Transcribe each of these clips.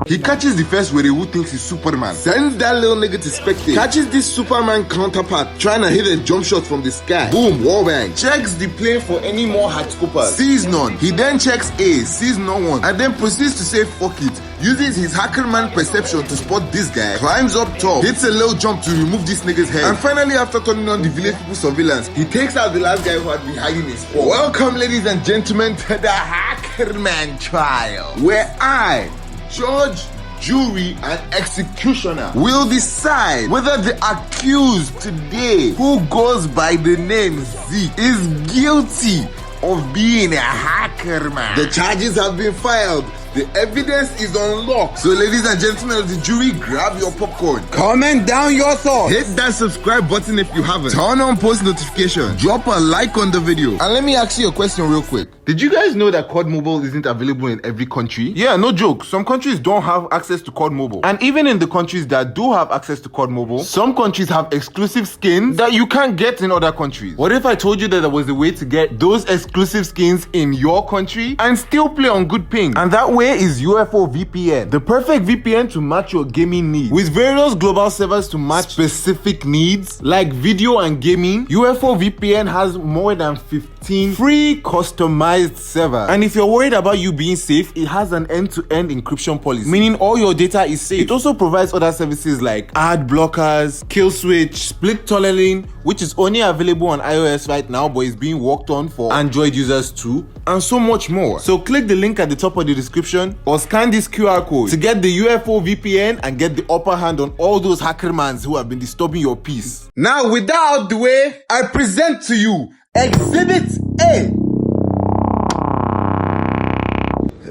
He catches the first where who thinks he's Superman, sends that little nigga to spectate, catches this Superman counterpart trying to hit a jump shot from the sky. Boom, wallbang. Checks the plane for any more hard scoopers, sees none. He then checks A, sees no one, and then proceeds to say fuck it. Uses his hackerman perception to spot this guy, climbs up top, hits a little jump to remove this nigga's head, and finally after turning on the village people surveillance, he takes out the last guy who had been hiding his spot. Welcome ladies and gentlemen to the Hackerman trial, where I, judge, jury, and executioner will decide whether the accused today, who goes by the name Zeke, is guilty of being a hacker man. The charges have been filed. The evidence is unlocked. So ladies and gentlemen of the jury, grab your popcorn. Comment down your thoughts. Hit that subscribe button if you haven't. Turn on post notifications. Drop a like on the video. And let me ask you a question real quick. Did you guys know that COD Mobile isn't available in every country? Yeah, no joke. Some countries don't have access to COD Mobile. And even in the countries that do have access to COD Mobile, some countries have exclusive skins that you can't get in other countries. What if I told you that there was a way to get those exclusive skins in your country and still play on good ping? And that way is UFO VPN, the perfect VPN to match your gaming needs. With various global servers to match specific needs like video and gaming, UFO VPN has more than 15 free customized servers. And if you're worried about you being safe, it has an end-to-end encryption policy, meaning all your data is safe. It also provides other services like ad blockers, kill switch, split tunneling, which is only available on iOS right now but is being worked on for Android users too, and so much more. So click the link at the top of the description or scan this QR code to get the UFO VPN and get the upper hand on all those hackermans who have been disturbing your peace. Now, with that out the way, I present to you Exhibit A.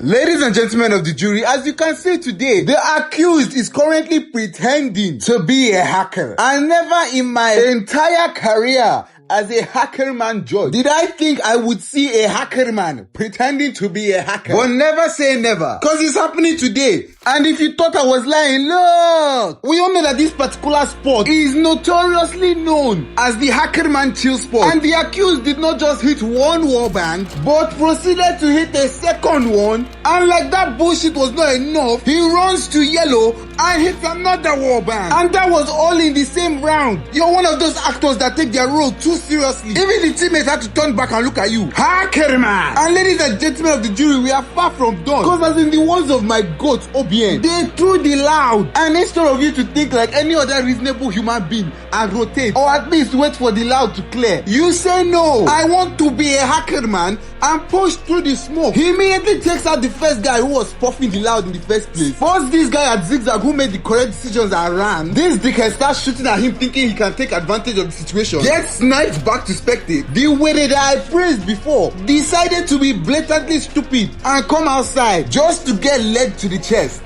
Ladies and gentlemen of the jury, as you can see today, the accused is currently pretending to be a hacker. I never in my entire career as a hackerman judge did I think I would see a hackerman pretending to be a hacker. But never say never, cause it's happening today. And if you thought I was lying, look! We all know that this particular sport is notoriously known as the hackerman chill sport. And the accused did not just hit one wallbang, but proceeded to hit a second one. And like that bullshit was not enough, he runs to yellow and hits another wallbang. And that was all in the same round. You're one of those actors that take their role too seriously. Even the teammates had to turn back and look at you. Hackerman! And ladies and gentlemen of the jury, we are far from done. Cause as in the words of my goat, OPay, they threw the loud. And instead of you to think like any other reasonable human being and rotate, or at least wait for the loud to clear, you say no, I want to be a hacker man, and push through the smoke. He immediately takes out the first guy who was puffing the loud in the first place. First this guy at Zigzag who made the correct decisions and ran. This dickhead starts shooting at him thinking he can take advantage of the situation. Gets sniped back to spectate. The way that I praised before decided to be blatantly stupid and come outside just to get led to the chest.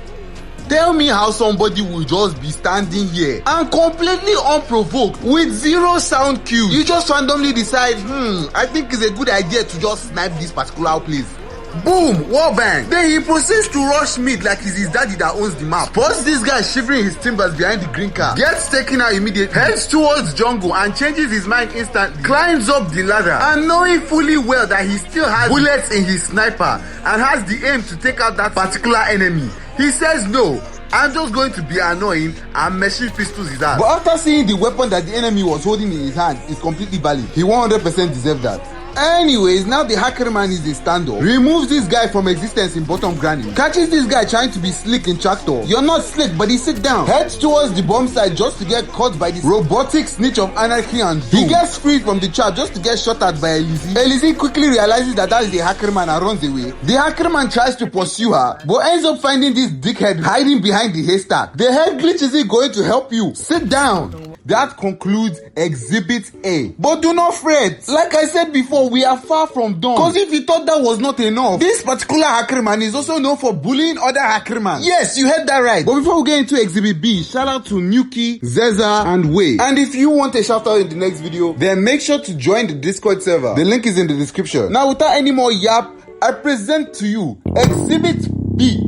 Tell me how somebody will just be standing here and completely unprovoked with zero sound cue. You just randomly decide, I think it's a good idea to just snipe this particular place. Boom, wallbang. Then he proceeds to rush mid like it's his daddy that owns the map. Spots this guy shivering his timbers behind the green car. Gets taken out immediately, heads towards jungle and changes his mind instantly. Climbs up the ladder and knowing fully well that he still has bullets in his sniper and has the aim to take out that particular enemy. He says no, I'm just going to be annoying and machine pistols his ass. But after seeing the weapon that the enemy was holding in his hand is completely valid, he 100% deserved that. Anyways, now the hacker man is a standoff. Removes this guy from existence in bottom granny. Catches this guy trying to be slick in tractor. You're not slick, buddy, sit down. Heads towards the bomb site just to get caught by this robotic snitch of anarchy and doom. He gets freed from the trap just to get shot at by Elise. Elise quickly realizes that is the hacker man and runs away. The hacker man tries to pursue her, but ends up finding this dickhead hiding behind the haystack. The head glitch isn't going to help you. Sit down. That concludes Exhibit A. But do not fret. Like I said before, we are far from done. Cause if you thought that was not enough, this particular hackerman is also known for bullying other hackermen. Yes, you heard that right. But before we get into Exhibit B, shout out to Nuki, Zeza, and Way. And if you want a shout out in the next video, then make sure to join the Discord server. The link is in the description. Now, without any more yap, I present to you Exhibit B.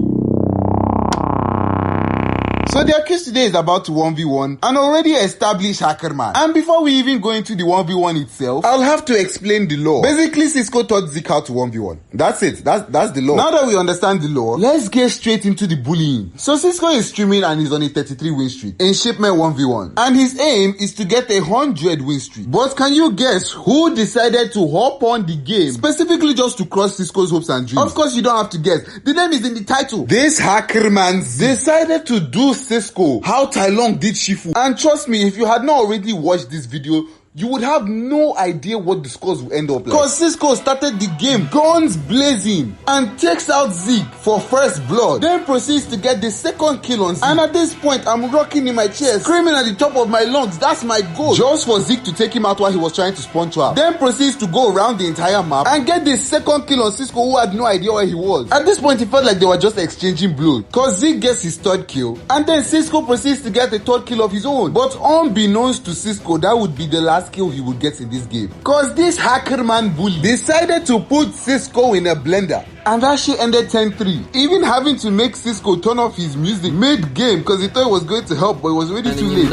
So But the accused today is about to 1v1 an already established hacker man. And before we even go into the 1v1 itself, I'll have to explain the law. Basically, Cisco taught Zeke how to 1v1. That's it. That's the law. Now that we understand the law, let's get straight into the bullying. So Cisco is streaming and he's on a 33 win streak in shipment 1v1. And his aim is to get a 100 win streak. But can you guess who decided to hop on the game specifically just to crush Cisco's hopes and dreams? Of course, you don't have to guess. The name is in the title. This hacker man decided to do Cisco how Tai Lung did Shifu. And trust me, if you had not already watched this video, you would have no idea what the scores will end up like. Because Cisco started the game guns blazing and takes out Zeke for first blood. Then proceeds to get the second kill on Zeke. And at this point, I'm rocking in my chair, screaming at the top of my lungs, that's my goal. Just for Zeke to take him out while he was trying to spawn trap. Then proceeds to go around the entire map and get the second kill on Cisco, who had no idea where he was. At this point, it felt like they were just exchanging blows. Because Zeke gets his third kill. And then Cisco proceeds to get a third kill of his own. But unbeknownst to Cisco, that would be the last kill he would get in this game. Cause this hacker man bully decided to put Cisco in a blender. And that shit ended 10-3. Even having to make Cisco turn off his music mid-game because he thought it was going to help, but it was already too late.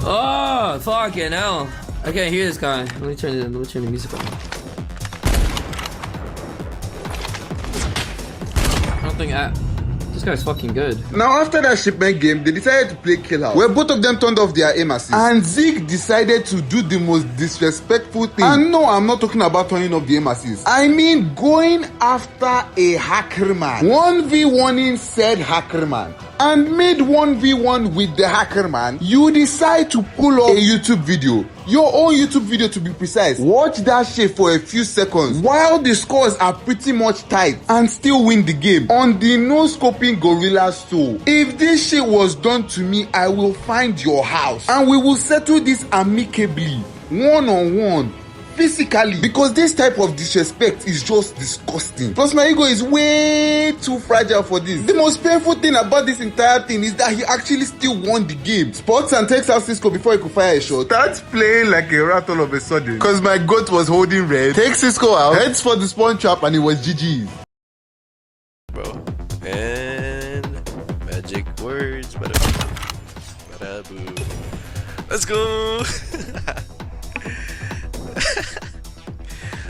Oh, fucking hell. I can't hear this guy. Let me turn the music on. I don't think this guy's fucking good. Now after that shipment game, they decided to play Kill House, where both of them turned off their aim assist. And Zeke decided to do the most disrespectful thing. And no, I'm not talking about turning off the aim assist. I mean going after a hacker man. 1v1ing said hacker man. And mid 1v1 with the hacker man, you decide to pull up a YouTube video. Your own YouTube video to be precise. Watch that shit for a few seconds while the scores are pretty much tight and still win the game on the no-scoping gorilla store. If this shit was done to me, I will find your house and we will settle this amicably, one-on-one. Physically, because this type of disrespect is just disgusting. Plus my ego is way too fragile for this. The most painful thing about this entire thing is that he actually still won the game. Spots and takes out Cisco before he could fire a shot. Starts playing like a rat all of a sudden because my goat was holding red. Takes Cisco out, heads for the spawn trap, and it was GG's. Bro, and magic words, bada boo. Let's go.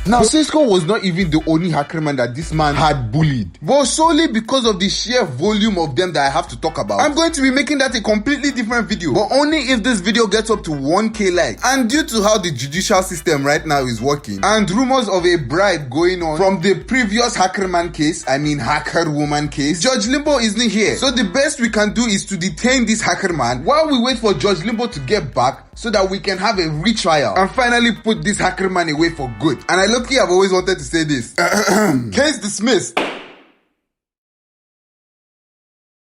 Now, Cisco was not even the only hacker man that this man had bullied, but solely because of the sheer volume of them that I have to talk about. I'm going to be making that a completely different video, but only if this video gets up to 1k likes. And due to how the judicial system right now is working, and rumors of a bribe going on from the previous hacker man case, I mean hacker woman case, Judge Limbo isn't here. So the best we can do is to detain this hacker man while we wait for Judge Limbo to get back so that we can have a retrial and finally put this hacker man away for good. And I luckily have always wanted to say this. Case dismissed.